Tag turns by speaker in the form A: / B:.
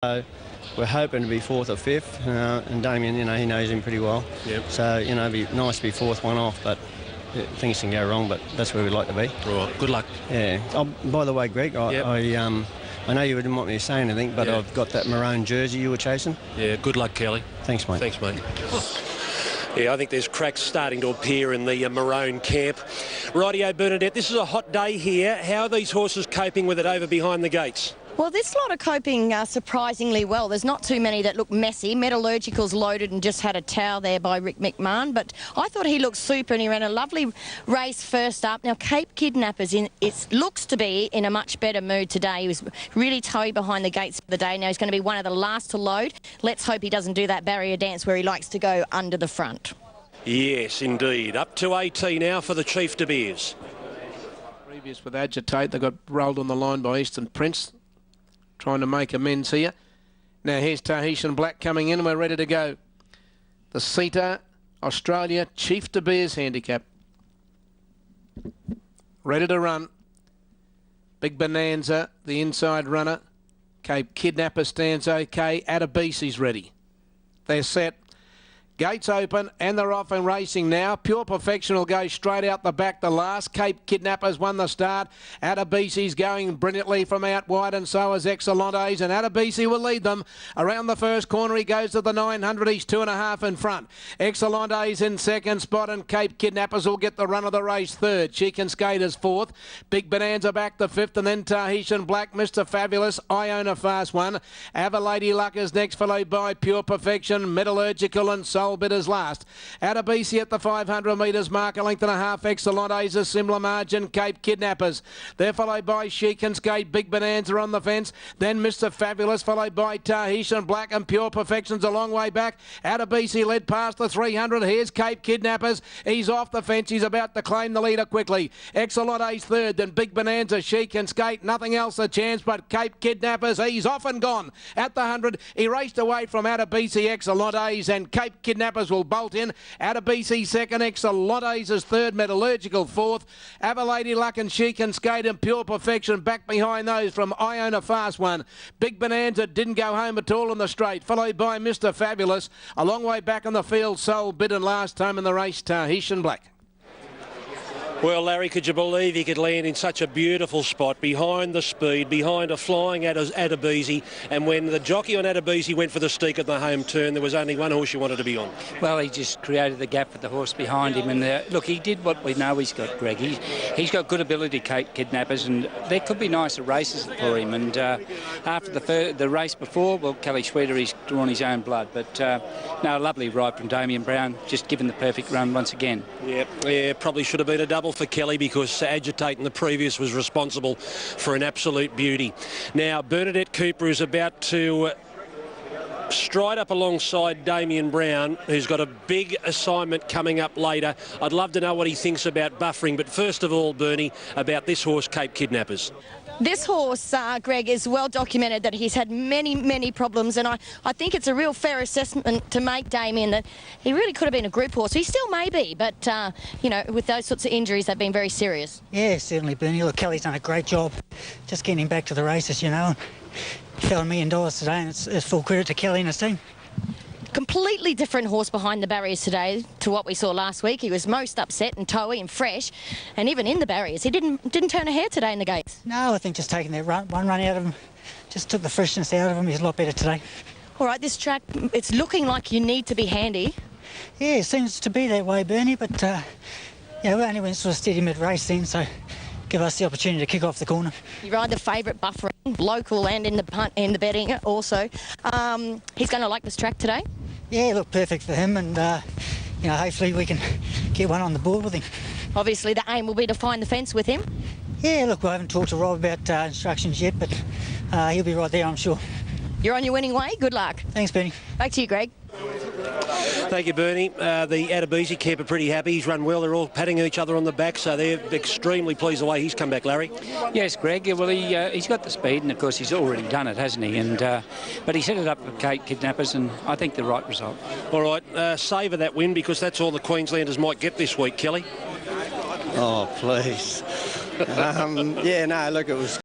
A: So we're hoping to be fourth or fifth, and Damien, he knows him pretty well.
B: Yep.
A: So, it'd be nice to be fourth one off, but things can go wrong, but that's where we'd like to be.
B: Right, good luck.
A: Yeah. Oh, by the way, Greg, I know you wouldn't want me to say anything, but I've got that maroon jersey you were chasing.
B: Yeah, good luck, Kelly.
A: Thanks, mate.
B: Thanks, mate. Yeah, I think there's cracks starting to appear in the maroon camp. Rightio, Bernadette, this is a hot day here. How are these horses coping with it over behind the gates?
C: Well, this lot are coping surprisingly well. There's not too many that look messy. Metallurgical's loaded and just had a towel there by Rick McMahon, but I thought he looked super and he ran a lovely race first up. Now, Cape Kidnappers looks to be in a much better mood today. He was really toey behind the gates for the day. Now he's going to be one of the last to load. Let's hope he doesn't do that barrier dance where he likes to go under the front.
B: Yes, indeed. Up to 18 now for the Chief De Beers.
D: Previous with Agitate, they got rolled on the line by Eastern Prince. Trying to make amends here. Now here's Tahitian Black coming in and we're ready to go. The CETA Australia Chief De Beers Handicap. Ready to run. Big Bonanza, the inside runner. Cape Kidnapper stands okay. Adabisi's ready. They're set. Gates open and they're off and racing now. Pure Perfection will go straight out the back. The last Cape Kidnappers won the start. Adabisi's going brilliantly from out wide, and so is Excelentes, and Adabisi will lead them. Around the first corner he goes to the 900. He's 2.5 in front. Excelentes in second spot, and Cape Kidnappers will get the run of the race third. She Can Skate is fourth. Big Bonanza back to fifth, and then Tahitian Black, Mr. Fabulous, I Own a Fast One. Avalady Luck is next, followed by Pure Perfection, Metallurgical, and Soul Bitters last. Adabisi at the 500 metres mark, a length and a half. Excelentes a similar margin. Cape Kidnappers. They're followed by She Can Skate. Big Bonanza on the fence. Then Mr. Fabulous, followed by Tahitian Black, and Pure Perfection's a long way back. Adabisi led past the 300. Here's Cape Kidnappers. He's off the fence. He's about to claim the leader quickly. Excelentes third. Then Big Bonanza. She Can Skate. Nothing else a chance but Cape Kidnappers. He's off and gone. At the 100, he raced away from Adabisi, Excelentes, and Cape Kidnappers will bolt in. Adabisi second, Excelentes is third, Metallurgical fourth. Avalady Luck and She Can Skate and Pure Perfection back behind those from I Own a Fast One. Big Bonanza didn't go home at all in the straight, followed by Mr. Fabulous. A long way back on the field, Soul Bidden last time in the race, Tahitian Black.
B: Well, Larry, could you believe he could land in such a beautiful spot behind the speed, behind a flying Adabisi, and when the jockey on Adabisi went for the steek at the home turn, there was only one horse you wanted to be on.
E: Well, he just created the gap with the horse behind him, and look, he did what we know he's got, Greg. He's got good ability, Cape Kidnappers, and there could be nicer races for him. And after the race before, well, Kelly Schweiter, he's drawn his own blood, but no, lovely ride from Damien Brown, just given the perfect run once again.
B: Yeah, probably should have been a double for Kelly, because Agitate in the previous was responsible for an absolute beauty. Now, Bernadette Cooper is about to stride up alongside Damien Brown, who's got a big assignment coming up later. I'd love to know what he thinks about buffering, but first of all, Bernie, about this horse, Cape Kidnappers.
C: This horse, Greg, is well documented that he's had many problems, and I think it's a real fair assessment to make, Damien, that he really could have been a group horse. He still may be, but, with those sorts of injuries, they've been very serious.
F: Yeah, certainly, Bernie. Look, Kelly's done a great job just getting him back to the races, and he fell $1 million today, and it's full credit to Kelly and his team.
C: Completely different horse behind the barriers today to what we saw last week. He was most upset and toey and fresh, and even in the barriers, he didn't turn a hair today in the gates.
F: No, I think just taking that one run out of him just took the freshness out of him. He's a lot better today.
C: All right, this track, it's looking like you need to be handy.
F: Yeah, it seems to be that way, Bernie, but we only went sort of steady mid-race then, so give us the opportunity to kick off the corner.
C: You ride the favourite buffering, local and in the betting also. He's going to like this track today?
F: Yeah, look, perfect for him, and hopefully we can get one on the board with him.
C: Obviously the aim will be to find the fence with him.
F: Yeah, look, we haven't talked to Rob about instructions yet, but he'll be right there, I'm sure.
C: You're on your winning way. Good luck.
F: Thanks, Bernie.
C: Back to you, Greg.
B: Thank you, Bernie. The Adabisi camp are pretty happy. He's run well. They're all patting each other on the back, so they're extremely pleased the way he's come back, Larry.
E: Yes, Greg. Well, he's got the speed, and of course he's already done it, hasn't he? And but he set it up for Cape Kidnappers, and I think the right result.
B: All right, savour that win, because that's all the Queenslanders might get this week, Kelly.
A: Oh, please. Look, it was